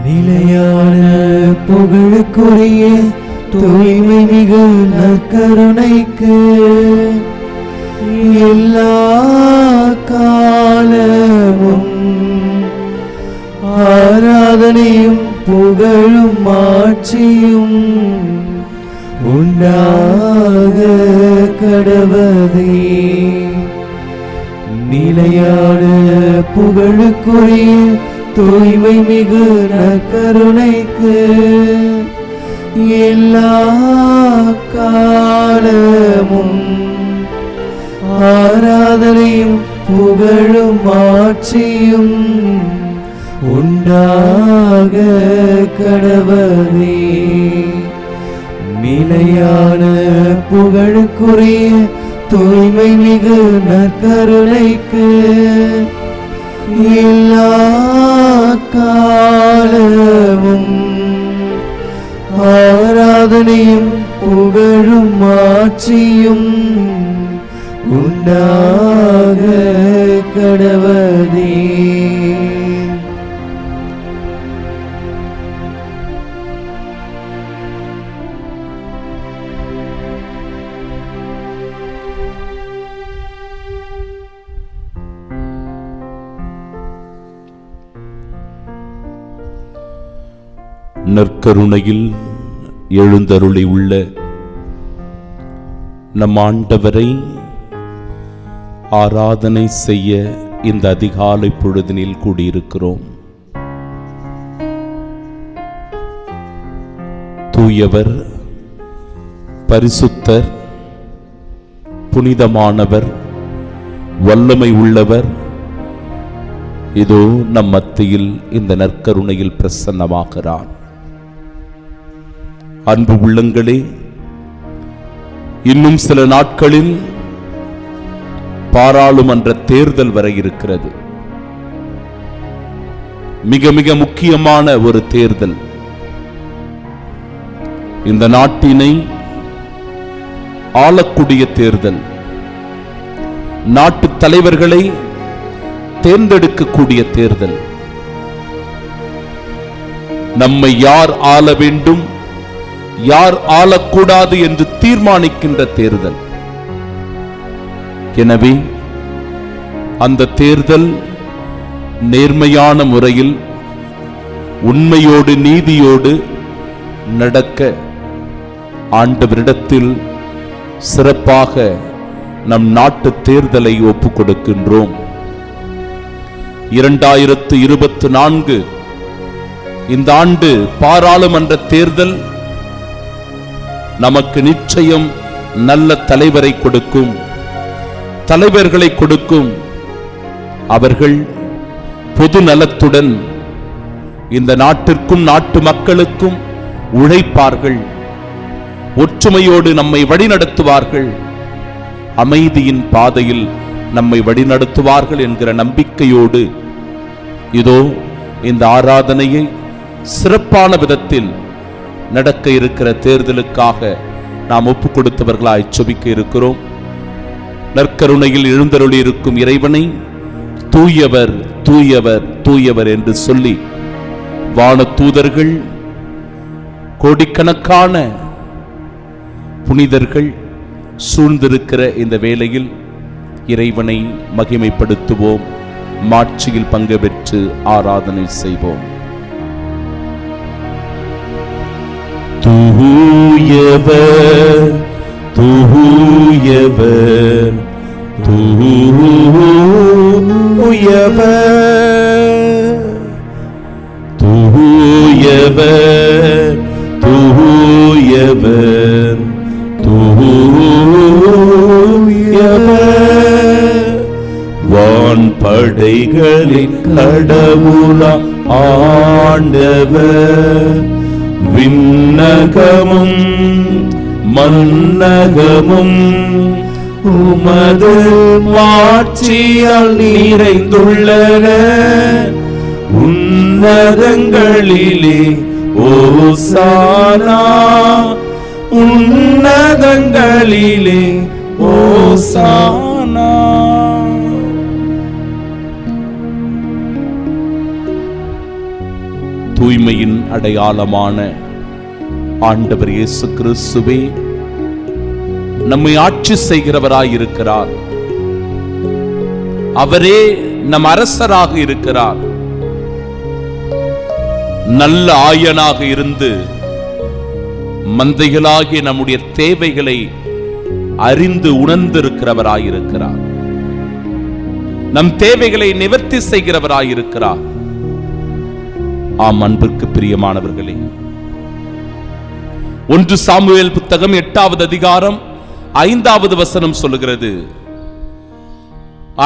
நிலையான புகழுக்குரிய தூய்மை மிகு நற்கருணைக்கு எல்லா காலமும் ஆராதனையும் புகழும் ஆட்சியும் உண்டாக கடவதே. நிலையான புகழுக்குரிய தூய்மை மிகு நற்கருணைக்கு எல்லா காலமும் ஆராதனையும் புகழும் ஆட்சியும் உண்டாக கடவதே. நிலையான புகழுக்குரிய தூய்மை மிகு நற்கருணைக்கு எல்லா காலமும் ஆராதனையும் புகழும் ஆட்சியும் உண்டாக கடவதே. நற்கருணையில் எழுந்தருளி உள்ள நம் ஆண்டவரை ஆராதனை செய்ய இந்த அதிகாலை பொழுதினில் கூடியிருக்கிறோம். தூயவர், பரிசுத்தர், புனிதமானவர், வல்லமை உள்ளவர் இதோ நம் மத்தியில் இந்த நற்கருணையில் பிரசன்னமாகிறார். அன்பு உள்ளங்களே, இன்னும் சில நாட்களில் பாராளுமன்ற தேர்தல் வர இருக்கிறது. மிக மிக முக்கியமான ஒரு தேர்தல். இந்த நாட்டினை ஆளக்கூடிய தேர்தல். நாட்டு தலைவர்களை தேர்ந்தெடுக்கக்கூடிய தேர்தல். நம்மை யார் ஆள வேண்டும், யார் ஆளக்கூடாது என்று தீர்மானிக்கின்ற தேர்தல். எனவே அந்த தேர்தல் நேர்மையான முறையில் உண்மையோடு நீதியோடு நடக்க ஆண்டவரிடத்தில் சிறப்பாக நம் நாட்டு தேர்தலை ஒப்புக் கொடுக்கின்றோம். 2024 இந்த ஆண்டு பாராளுமன்ற தேர்தல் நமக்கு நிச்சயம் நல்ல தலைவரை கொடுக்கும், தலைவர்களை கொடுக்கும். அவர்கள் பொது நலத்துடன் இந்த நாட்டிற்கும் நாட்டு மக்களுக்கும் உழைப்பார்கள், ஒற்றுமையோடு நம்மை வழிநடத்துவார்கள், அமைதியின் பாதையில் நம்மை வழிநடத்துவார்கள் என்கிற நம்பிக்கையோடு இதோ இந்த ஆராதனையை சிறப்பான விதத்தில் நடக்க இருக்கிற தேர்தலுக்காக நாம் ஒப்புக் கொடுத்தவர்களாய் செபிக்க இருக்கிறோம். நற்கருணையில் எழுந்தருளி இருக்கும் இறைவனை தூயவர் தூயவர் தூயவர் என்று சொல்லி வான தூதர்கள், கோடிக்கணக்கான புனிதர்கள் சூழ்ந்திருக்கிற இந்த வேளையில் இறைவனை மகிமைப்படுத்துவோம், மாட்சியில் பங்கு பெற்று ஆராதனை செய்வோம். தூயவர் தூயவர் தூயவர் தூயவர் தூயவர் தூயவர் வான்படைகளின் கடவுளா ஆண்டவர், விண்ணகமும் மன்னகமும் உமது மாட்சியால் நிறைந்துள்ளன. உன்னதங்களிலே ஓசானா, உன்னதங்களிலே ஓசானா. தூய்மையின் அடையாளமான ஆண்டவர் இயேசு கிறிஸ்துவே நம்மை ஆட்சி செய்கிறவராயிருக்கிறார். அவரே நம் அரசராக இருக்கிறார். நல்ல ஆயனாக இருந்து மந்தைகளாகிய நம்முடைய தேவைகளை அறிந்து உணர்ந்திருக்கிறவராயிருக்கிறார். நம் தேவைகளை நிவர்த்தி செய்கிறவராயிருக்கிறார். ஆம் அன்பிற்கு பிரியமானவர்களே, 1 சாமுவேல் புத்தகம் 8வது அதிகாரம் 5வது வசனம் சொல்லுகிறது,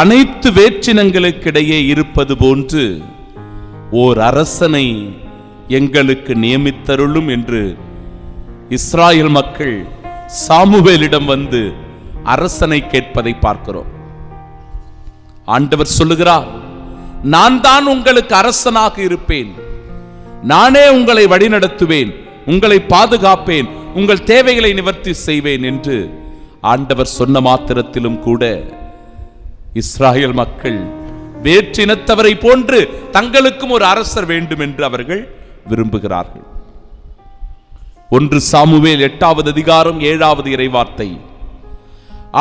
அனைத்து வேற்றினங்களுக்கிடையே இருப்பது போன்று ஓர் அரசனை எங்களுக்கு நியமித்தருளும் என்று இஸ்ராயேல் மக்கள் சாமுவேலிடம் வந்து அரசனை கேட்பதை பார்க்கிறோம். ஆண்டவர் சொல்லுகிறார், நான் தான் உங்களுக்கு அரசனாக இருப்பேன், நானே உங்களை வழிநடத்துவேன், உங்களை பாதுகாப்பேன், உங்கள் தேவைகளை நிவர்த்தி செய்வேன் என்று ஆண்டவர் சொன்ன மாத்திரத்திலும் கூட இஸ்ராயேல் மக்கள் வேற்றினத்தவரை போன்று தங்களுக்கும் ஒரு அரசர் வேண்டும் என்று அவர்கள் விரும்புகிறார்கள். 1 சாமுவேல் 8வது அதிகாரம் 7வது இறைவார்த்தை,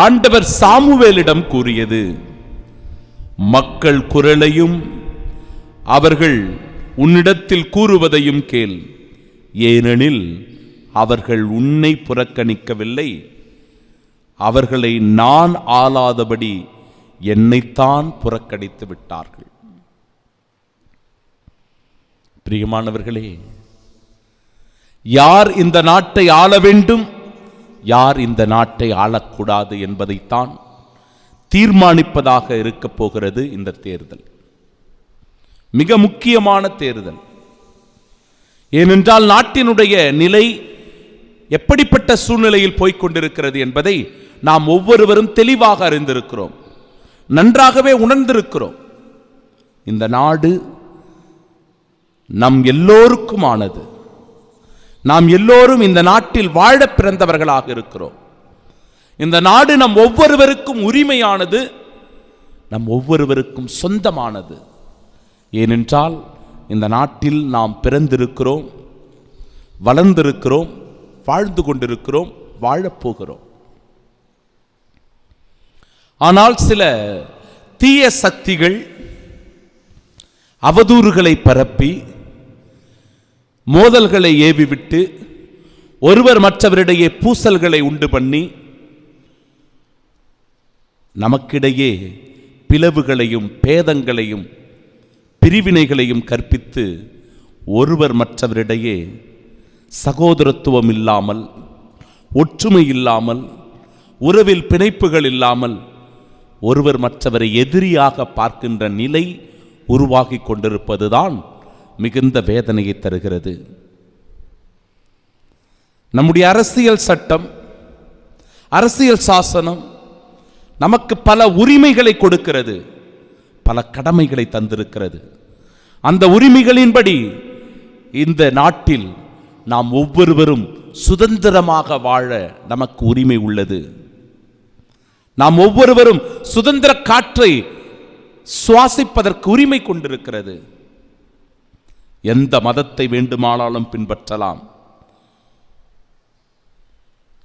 ஆண்டவர் சாமுவேலிடம் கூறியது, மக்கள் குரலையும் அவர்கள் உன்னிடத்தில் கூறுவதையும் கேள், ஏனெனில் அவர்கள் உன்னை புறக்கணிக்கவில்லை, அவர்களை நான் ஆளாதபடி என்னைத்தான் புறக்கணித்து விட்டார்கள். பிரியமானவர்களே, யார் இந்த நாட்டை ஆள வேண்டும், யார் இந்த நாட்டை ஆளக்கூடாது என்பதைத்தான் தீர்மானிப்பதாக இருக்க போகிறது இந்த தேர்தல். மிக முக்கியமான தேர்தல். ஏனென்றால் நாட்டினுடைய நிலை எப்படிப்பட்ட சூழ்நிலையில் போய்கொண்டிருக்கிறது என்பதை நாம் ஒவ்வொருவரும் தெளிவாக அறிந்திருக்கிறோம், நன்றாகவே உணர்ந்திருக்கிறோம். இந்த நாடு நம் எல்லோருக்குமானது. நாம் எல்லோரும் இந்த நாட்டில் வாழ பிறந்தவர்களாக இருக்கிறோம். இந்த நாடு நம் ஒவ்வொருவருக்கும் உரிமையானது, நம் ஒவ்வொருவருக்கும் சொந்தமானது. ஏனென்றால் இந்த நாட்டில் நாம் பிறந்திருக்கிறோம், வளர்ந்திருக்கிறோம், வாழ்ந்து கொண்டிருக்கிறோம், வாழப்போகிறோம். ஆனால் சில தீய சக்திகள் அவதூறுகளை பரப்பி மோதல்களை ஏவிவிட்டு ஒருவர் மற்றவரிடையே பூசல்களை உண்டு பண்ணி நமக்கிடையே பிளவுகளையும் பேதங்களையும் பிரிவினைகளையும் கற்பித்து ஒருவர் மற்றவரிடையே சகோதரத்துவம் இல்லாமல், ஒற்றுமை இல்லாமல், உறவில் பிணைப்புகள் இல்லாமல் ஒருவர் மற்றவரை எதிரியாக பார்க்கின்ற நிலை உருவாகி கொண்டிருப்பதுதான் மிகுந்த வேதனையை தருகிறது. நம்முடைய அரசியல் சட்டம், அரசியல் சாசனம் நமக்கு பல உரிமைகளை கொடுக்கிறது, பல கடமைகளை தந்திருக்கிறது. அந்த உரிமைகளின்படி இந்த நாட்டில் நாம் ஒவ்வொருவரும் சுதந்திரமாக வாழ நமக்கு உரிமை உள்ளது. நாம் ஒவ்வொருவரும் சுதந்திர காற்றை சுவாசிப்பதற்கு உரிமை கொண்டிருக்கிறது. எந்த மதத்தை வேண்டுமானாலும் பின்பற்றலாம்,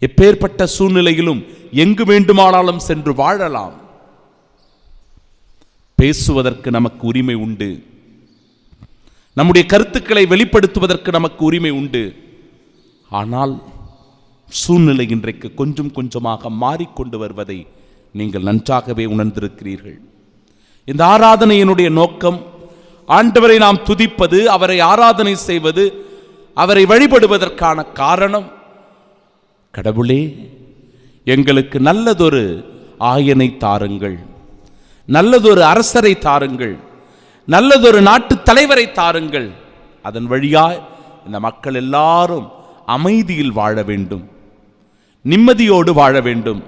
எப்பேற்பட்ட சூழ்நிலையிலும் எங்கு வேண்டுமானாலும் சென்று வாழலாம். பேசுவதற்கு நமக்கு உரிமை உண்டு, நம்முடைய கருத்துக்களை வெளிப்படுத்துவதற்கு நமக்கு உரிமை உண்டு. ஆனால் சூழ்நிலை இன்றைக்கு கொஞ்சம் கொஞ்சமாக மாறிக்கொண்டு வருவதை நீங்கள் நன்றாகவே உணர்ந்திருக்கிறீர்கள். இந்த ஆராதனையினுடைய நோக்கம் ஆண்டவரை நாம் துதிப்பது, அவரை ஆராதனை செய்வது, அவரை வழிபடுவதற்கான காரணம், கடவுளே எங்களுக்கு நல்லதொரு ஆயனை தாருங்கள், நல்லதொரு அரசரை தாருங்கள், நல்லதொரு நாட்டு தலைவரை தாருங்கள். அதன் வழியாய் இந்த மக்கள் எல்லாரும் அமைதியில் வாழ வேண்டும், நிம்மதியோடு வாழ வேண்டும்,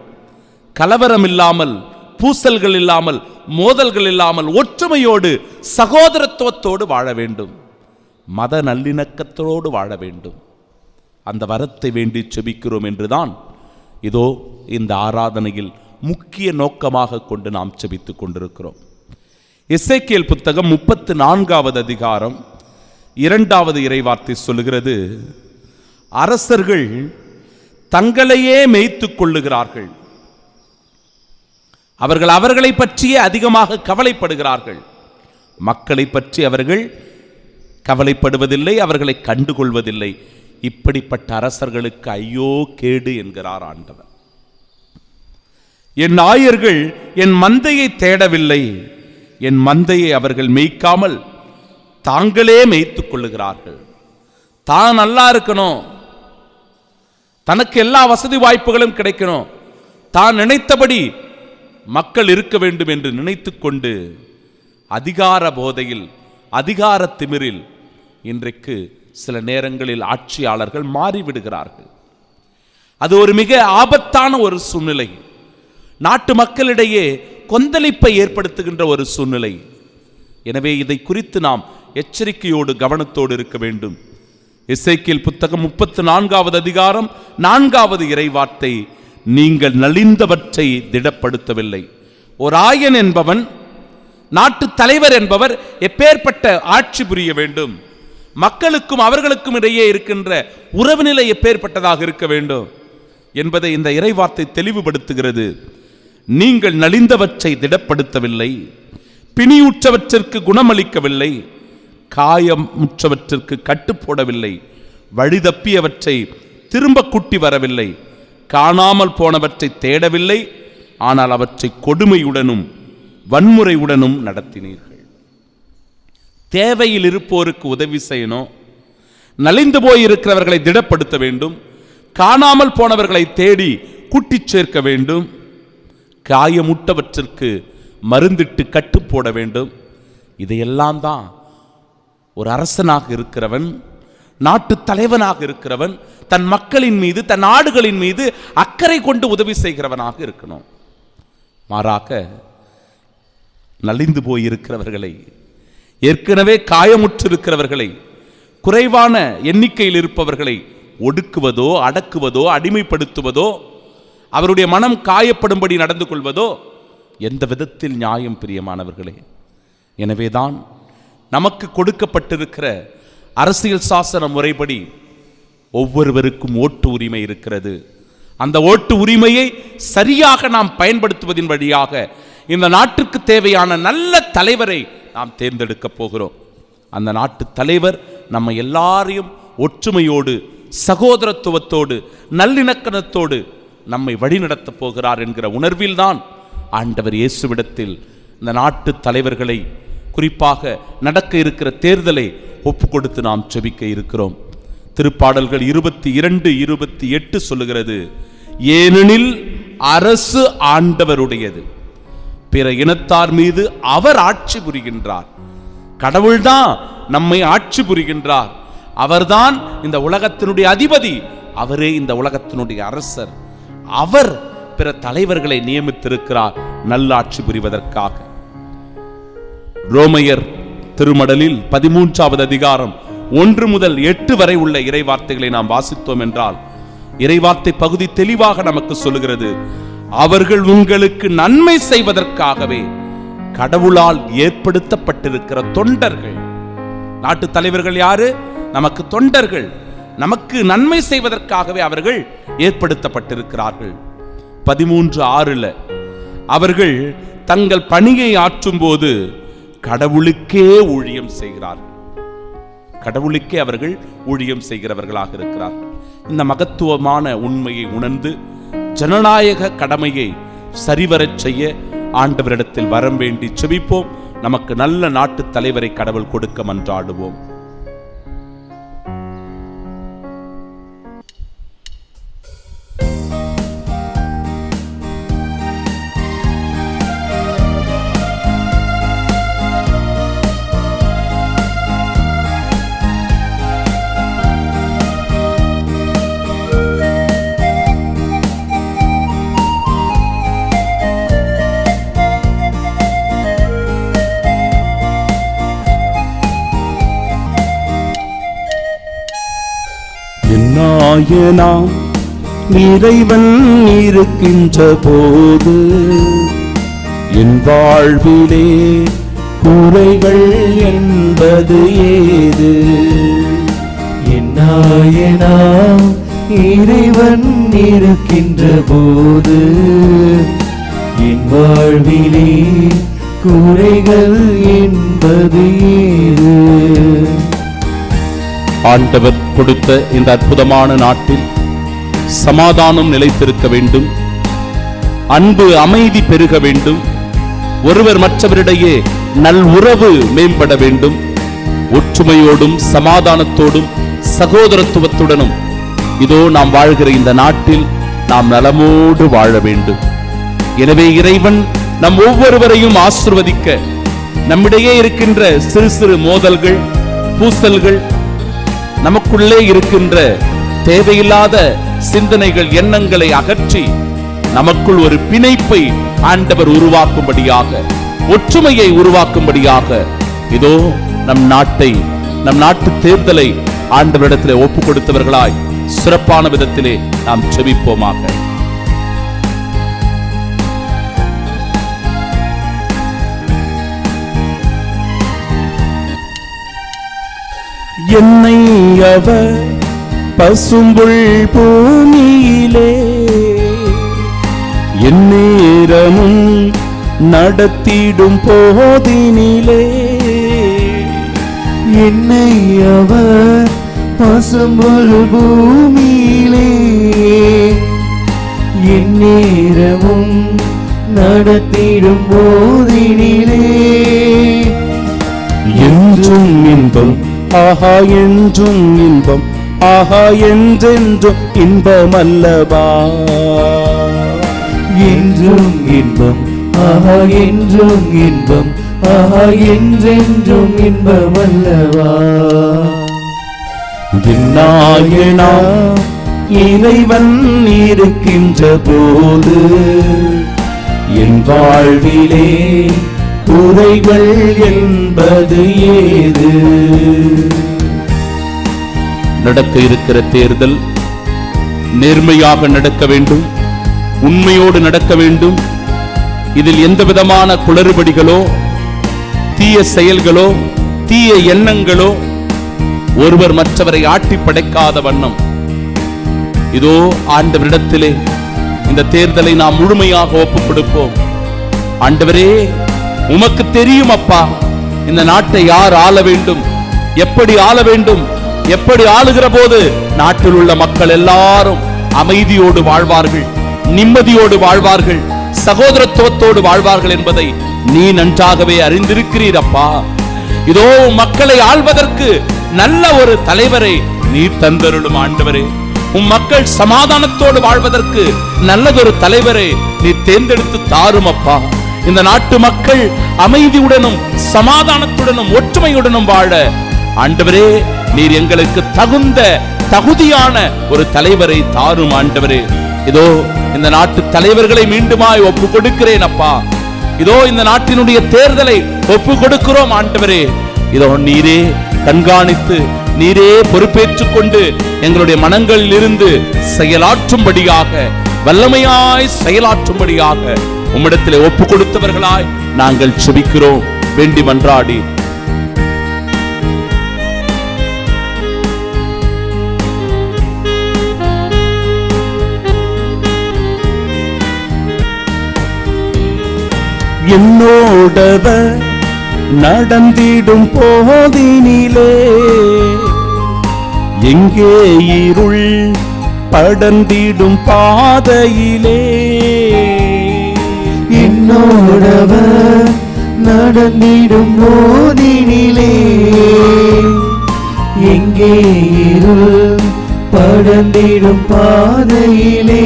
கலவரம் இல்லாமல், பூசல்கள் இல்லாமல், மோதல்கள் இல்லாமல், ஒற்றுமையோடு சகோதரத்துவத்தோடு வாழ வேண்டும், மத நல்லிணக்கத்தோடு வாழ வேண்டும். அந்த வரத்தை வேண்டி செபிக்கிறோம் என்றுதான் இதோ இந்த ஆராதனையில் முக்கிய நோக்கமாக கொண்டு நாம் செபித்துக் கொண்டிருக்கிறோம். எசேக்கியேல் புத்தகம் 34வது அதிகாரம் இரண்டாவது இறைவார்த்தை சொல்லுகிறது, அரசர்கள் தங்களையே மேய்த்துக் கொள்ளுகிறார்கள். அவர்கள் அவர்களை பற்றியே அதிகமாக கவலைப்படுகிறார்கள். மக்களை பற்றி அவர்கள் கவலைப்படுவதில்லை, அவர்களை கண்டுகொள்வதில்லை. இப்படிப்பட்ட அரசர்களுக்கு ஐயோ கேடு என்கிறார் ஆண்டவர். என் ஆயர்கள் என் மந்தையை தேடவில்லை, என் மந்தையை அவர்கள் மேய்க்காமல் தாங்களே மேய்த்துக் கொள்ளுகிறார்கள். தான் நல்லா இருக்கணும், தனக்கு எல்லா வசதி வாய்ப்புகளும் கிடைக்கணும், தான் நினைத்தபடி மக்கள் இருக்க வேண்டும் என்று நினைத்துக் கொண்டு அதிகார போதையில், அதிகார திமிரில் இன்றைக்கு சில நேரங்களில் ஆட்சியாளர்கள் மாறிவிடுகிறார்கள். அது ஒரு மிக ஆபத்தான ஒரு சூழ்நிலை, நாட்டு மக்களிடையே கொந்தளிப்பை ஏற்படுத்துகின்ற ஒரு சூழ்நிலை. எனவே இதை குறித்து நாம் எச்சரிக்கையோடு கவனத்தோடு இருக்க வேண்டும். எசேக்கியேல் புத்தகம் 34வது அதிகாரம் 4வது இறைவார்த்தை, நீங்கள் நலிந்தவற்றை திடப்படுத்தவில்லை. ஒரு ஆயன் என்பவன், நாட்டு தலைவர் என்பவர் எப்பேற்பட்ட ஆட்சி புரிய வேண்டும், மக்களுக்கும் அவர்களுக்கும் இடையே இருக்கின்ற உறவு நிலை எப்பேற்பட்டதாக இருக்க வேண்டும் என்பதை இந்த இறைவார்த்தை தெளிவுபடுத்துகிறது. நீங்கள் நலிந்தவற்றை திடப்படுத்தவில்லை, பிணியுற்றவற்றிற்கு குணமளிக்கவில்லை, காயமுற்றவற்றிற்கு கட்டுப்போடவில்லை, வழிதப்பியவற்றை திரும்ப கூட்டி வரவில்லை, காணாமல் போனவற்றை தேடவில்லை, ஆனால் அவற்றை கொடுமையுடனும் வன்முறையுடனும் நடத்தினீர்கள். தேவையில் இருப்போருக்கு உதவி செய்யணும், நலிந்து போயிருக்கிறவர்களை திடப்படுத்த வேண்டும், காணாமல் போனவர்களை தேடி கூட்டிச் சேர்க்க வேண்டும், காயமுட்டவற்றிற்கு மருந்திட்டு கட்டுப்போட வேண்டும். இதையெல்லாம் தான் ஒரு அரசனாக இருக்கிறவன், நாட்டு தலைவனாக இருக்கிறவன் தன் மக்களின் மீது, தன் நாடுகளின் மீது அக்கறை கொண்டு உதவி செய்கிறவனாக இருக்கணும். மாறாக நலிந்து போயிருக்கிறவர்களை, ஏற்கனவே காயமுற்றிருக்கிறவர்களை, குறைவான எண்ணிக்கையில் இருப்பவர்களை ஒடுக்குவதோ, அடக்குவதோ, அடிமைப்படுத்துவதோ, அவருடைய மனம் காயப்படும்படி நடந்து கொள்வதோ எந்த விதத்தில் நியாயம், பிரியமானவர்களே? எனவேதான் நமக்கு கொடுக்கப்பட்டிருக்கிற அரசியல் சாசன முறைப்படி ஒவ்வொருவருக்கும் ஓட்டு உரிமை இருக்கிறது. அந்த ஓட்டு உரிமையை சரியாக நாம் பயன்படுத்துவதன் வழியாக இந்த நாட்டுக்கு தேவையான நல்ல தலைவரை நாம் தேர்ந்தெடுக்க போகிறோம். அந்த நாட்டு தலைவர் நம்ம எல்லாரையும் ஒற்றுமையோடு, சகோதரத்துவத்தோடு, நல்லிணக்கணத்தோடு நம்மை வழிநடத்தப் போகிறார் என்கிற உணர்வில்தான் ஆண்டவர் இயேசுவிடத்தில் இந்த நாட்டு தலைவர்களை, குறிப்பாக நடக்க இருக்கிற தேர்தலை ஒப்பு கொடுத்து நாம் ஜெபிக்க இருக்கிறோம். திருப்பாடல்கள் 22-28 சொல்லுகிறது, ஏனெனில் அரசு ஆண்டவருடையது, பிற இனத்தார் மீது அவர் ஆட்சி புரிகின்றார். கடவுள்தான் நம்மை ஆட்சி புரிகின்றார், அவர்தான் இந்த உலகத்தினுடைய அதிபதி, அவரே இந்த உலகத்தினுடைய அரசர். அவர் பிற தலைவர்களை நியமித்திருக்கிறார் நல்லாட்சி புரிவதற்காக. ரோமையர் திருமடலில் 13வது அதிகாரம் 1 முதல் 8 வரை உள்ள இறைவார்த்தைகளை நாம் வாசித்தோம் என்றால், இறைவார்த்தை பகுதி தெளிவாக நமக்கு சொல்லுகிறது, அவர்கள் உங்களுக்கு நன்மை செய்வதற்காகவே கடவுளால் ஏற்படுத்தப்பட்டிருக்கிற தொண்டர்கள். நாட்டு தலைவர்கள் யாரு? நமக்கு தொண்டர்கள், நமக்கு நன்மை செய்வதற்காகவே அவர்கள் ஏற்படுத்தப்பட்டிருக்கிறார்கள். 13:6 அவர்கள் தங்கள் பணியை ஆற்றும் போது கடவுளுக்கே ஊழியம் செய்கிறார்கள். கடவுளுக்கே அவர்கள் ஊழியம் செய்கிறவர்களாக இருக்கிறார்கள். இந்த மகத்துவமான உண்மையை உணர்ந்து ஜனநாயக கடமையை சரிவரச் செய்ய ஆண்டவரிடத்தில் வரம் வேண்டி செபிப்போம். நமக்கு நல்ல நாட்டு தலைவரை கடவுள் கொடுக்க மன்றாடுவோம். நாம் இறைவன் இருக்கின்ற போது என் வாழ்விலே குறைகள் என்பது ஏது? என்னாயனா இறைவன் இருக்கின்ற போது என் வாழ்விலே குறைகள் என்பது ஏது? ஆண்டவர் கொடுத்த இந்த அற்புதமான நாட்டில் சமாதானம் நிலைத்திருக்க வேண்டும், அன்பு அமைதி பெருக வேண்டும், ஒருவர் மற்றவரிடையே நல் உறவு மேம்பட வேண்டும், ஒற்றுமையோடும் சமாதானத்தோடும் சகோதரத்துவத்துடனும் இதோ நாம் வாழ்கிற இந்த நாட்டில் நாம் நலமோடு வாழ வேண்டும். எனவே இறைவன் நம் ஒவ்வொருவரையும் ஆசிர்வதிக்க நம்மிடையே இருக்கின்ற சிறு சிறு மோதல்கள், பூசல்கள், நமக்குள்ளே இருக்கின்ற தேவையில்லாத சிந்தனைகள், எண்ணங்களை அகற்றி நமக்குள் ஒரு பிணைப்பை ஆண்டவர் உருவாக்கும்படியாக, ஒற்றுமையை உருவாக்கும்படியாக இதோ நம் நாட்டு தேர்தலை ஆண்டவரிடத்திலே ஒப்பு கொடுத்தவர்களாய் சிறப்பான விதத்திலே நாம் செபிப்போமாக. என்னை அவர் பசும்புல் பூமியிலே எந்நேரமும் நடத்திடும் போதினிலே, என்னை அவர் பசும்புல் பூமியிலே எந்நேரமும் நடத்திடும் போதினிலே, என்றும் இன்பம் ஆஹா என்றும் இன்பம் ஆஹா என்றென்றும் இன்பம் அல்லவா, என்றும் இன்பம் ஆஹா என்றும் இன்பம் ஆஹா என்றென்றும் இன்பம் அல்லவா. என்னாயனா இறைவன் இருக்கின்ற போது என் வாழ்விலே குறைகள் என்பது ஏது? நடக்க இருக்கிற தேர்தல் நேர்மையாக நடக்க வேண்டும், உண்மையோடு நடக்க வேண்டும். இதில் எந்த விதமான குளறுபடிகளோ, தீய செயல்களோ, தீய எண்ணங்களோ, ஒருவர் மற்றவரை ஆட்டி படைக்காத வண்ணம் இதோ ஆண்டவரிடத்திலே இந்த தேர்தலை நாம் முழுமையாக ஒப்புக் கொடுப்போம். ஆண்டவரே, உமக்கு தெரியும் அப்பா, இந்த நாட்டை யார் ஆள வேண்டும், எப்படி ஆள வேண்டும், எப்படி ஆளுகிற போது நாட்டில் உள்ள மக்கள் எல்லாரும் அமைதியோடு வாழ்வார்கள், நிம்மதியோடு வாழ்வார்கள், சகோதரத்துவத்தோடு வாழ்வார்கள் என்பதை நீ நன்றாகவே அறிந்திருக்கிறீர் அப்பா. இதோ மக்களை ஆள்வதற்கு நல்ல ஒரு தலைவரை நீ தந்தருளும் ஆண்டவரே. உம் மக்கள் சமாதானத்தோடு வாழ்வதற்கு நல்லதொரு தலைவரை நீ தேர்ந்தெடுத்து தாரும் அப்பா. இந்த நாட்டு மக்கள் அமைதியுடனும் சமாதானத்துடனும் ஒற்றுமையுடனும் வாழ ஆண்டவரே நீர் எங்களுக்கு தகுதியான ஒரு தலைவரை தாரும் ஆண்டவரே. இதோ இந்த நாட்டு தலைவர்களை மீண்டுமாய் ஒப்பு கொடுக்கிறேன் அப்பா. இதோ இந்த நாட்டினுடைய தேர்தலை ஒப்பு கொடுக்கிறோம் ஆண்டவரே. இதோ நீரே கண்காணித்து, நீரே பொறுப்பேற்றுக் கொண்டு எங்களுடைய மனங்களில் இருந்து செயலாற்றும்படியாக, வல்லமையாய் செயலாற்றும்படியாக உம்மிடத்திலே ஒப்பு கொடுத்தவர்களாய் நாங்கள் செபிக்கிறோம், வேண்டி மன்றாடி. என்னோடவர் நடந்திடும் போதினிலே எங்கே இருள் படர்ந்திடும் பாதையிலே, என்னோடவர் நடந்திடும் போதினிலே எங்கே இருள் படர்ந்திடும் பாதையிலே,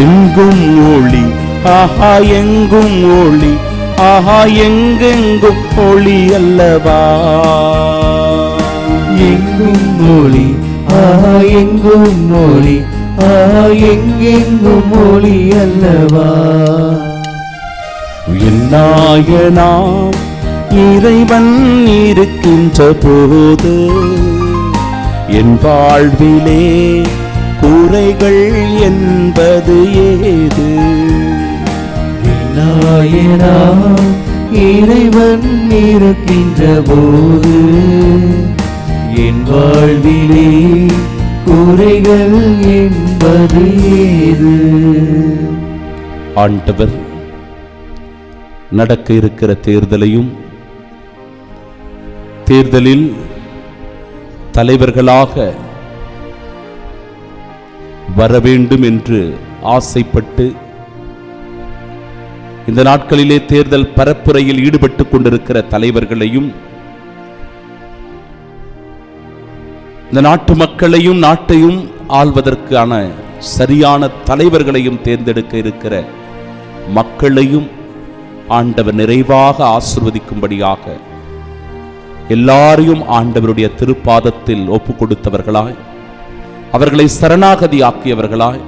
எங்கும் ஒளி ஆஹா எங்கும் ஒளி ஆஹா எங்கெங்கும் ஒளி அல்லவா, எங்கும் ஒளி ஆஹா எங்கும் ஒளி ஆஹா எங்கெங்கும் ஒளி அல்லவா. என்னாயனாம் இறைவன் இருக்கின்ற போது என் வாழ்விலே குறைகள் என்பது ஏது? நாயனா இறைவன் இருக்கின்ற போது என் வாழ்விலே குறைகள் என்பது ஏது? ஆண்டவர் நடக்க இருக்கிற தேர்தலில் தலைவர்களாக வர வேண்டும் என்று ஆசைப்பட்டு இந்த நாட்களிலே தேர்தல் பரப்புரையில் ஈடுபட்டுக் கொண்டிருக்கிற தலைவர்களையும் இந்த நாட்டு மக்களையும் நாட்டையும் ஆள்வதற்கான சரியான தலைவர்களையும் தேர்ந்தெடுக்க இருக்கிற மக்களையும் ஆண்டவர் நிறைவாக ஆசீர்வதிக்கும்படியாக எல்லாரையும் ஆண்டவருடைய திருப்பாதத்தில் ஒப்பு கொடுத்தவர்களாய், அவர்களை சரணாகதி ஆக்கியவர்களாய்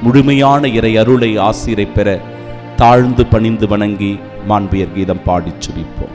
முழுமையான இறை அருளை ஆசீரை பெற தாழ்ந்து பணிந்து வணங்கி மாண்பியர் கீதம் பாடிச் சுவிப்போம்.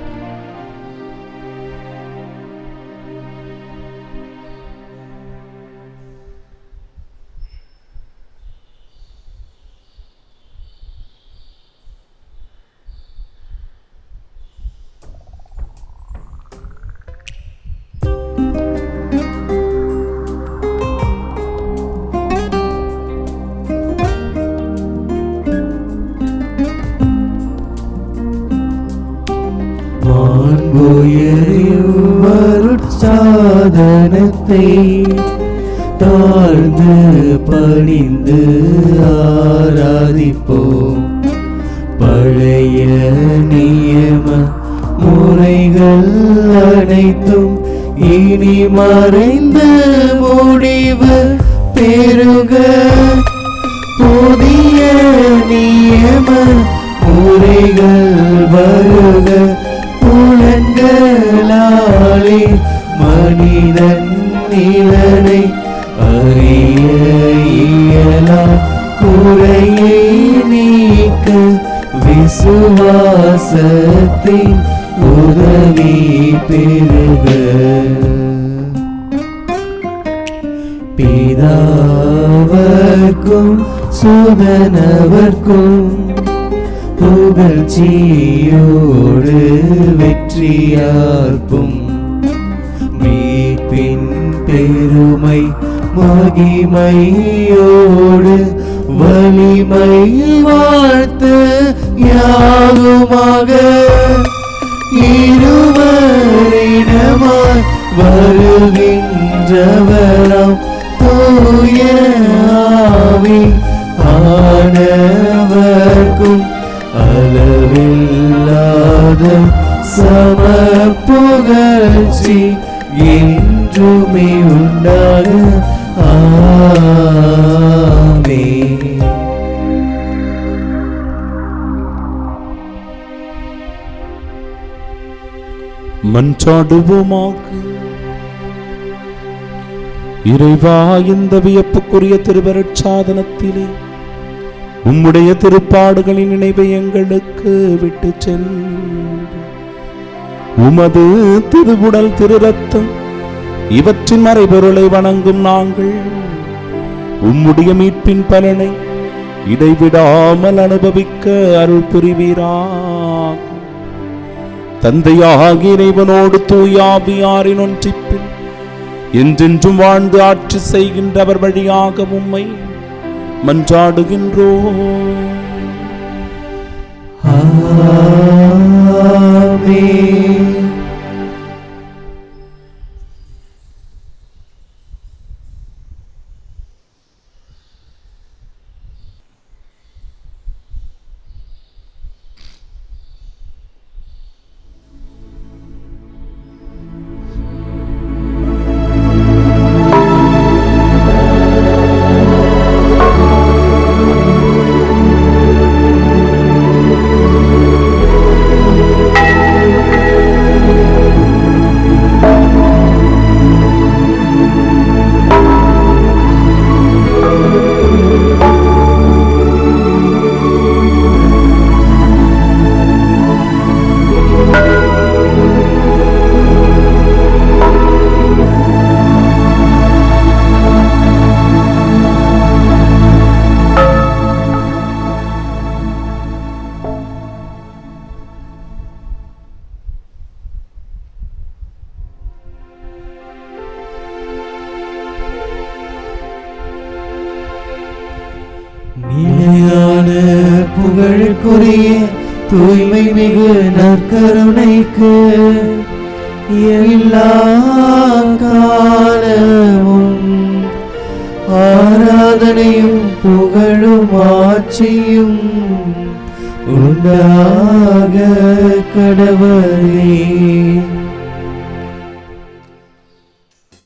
சாதனத்தை தாழ்ந்து பணிந்து ஆராதிப்போம். பழைய நியம முறைகள் அனைத்தும் இனி மறைந்து முடிவு பெருக. புதிய நியம முறைகள் வருக. புலன்களாலே மனிதன் நிலனை அறிய இயலா. குறையை நீக்க விசுவாசத்தின் உதவி பெருக. பிதாவர்க்கும் சுதனவர்க்கும் புகழ்ச்சியோடு வெற்றியார்ப்பும் மீட்பின் பெருமை மகிமையோடு வலிமை வாழ்த்து யாகுமாக. இருவரிடமாய் வருகின்றவராம் தூய ஆவி ஆனவர்க்கும் அளவில்லாத சம புகழ்ச்சி என்றுமே உண்டாக. ஆமென். மன்றாடுவோமாக. இறைவா, இந்த வியப்புக்குரிய திருவருட்சாதனத்திலே உம்முடைய திருப்பாடுகளின் நினைவை எங்களுக்கு விட்டு சென்று உமது திருவுடல் திரு ரத்தம் இவற்றின் மறைபொருளை வணங்கும் நாங்கள் உம்முடைய மீட்பின் பலனை இடைவிடாமல் அனுபவிக்க அருள் புரிவீராக. தந்தையாகிய இறைவனோடு தூய ஆவியாரின் ஒன்றிப்பில் என்றென்றும் வாழ்ந்து ஆட்சி செய்கின்றவர் வழியாக உம்மை மன்றாடுகின்றோம். ஆமென். புகழுக்குரிய தூய்மை மிகு நற்கருணைக்கு எல்லா காலமும் ஆராதனையும் புகழும் ஆட்சியும் உண்டாக கடவுளே.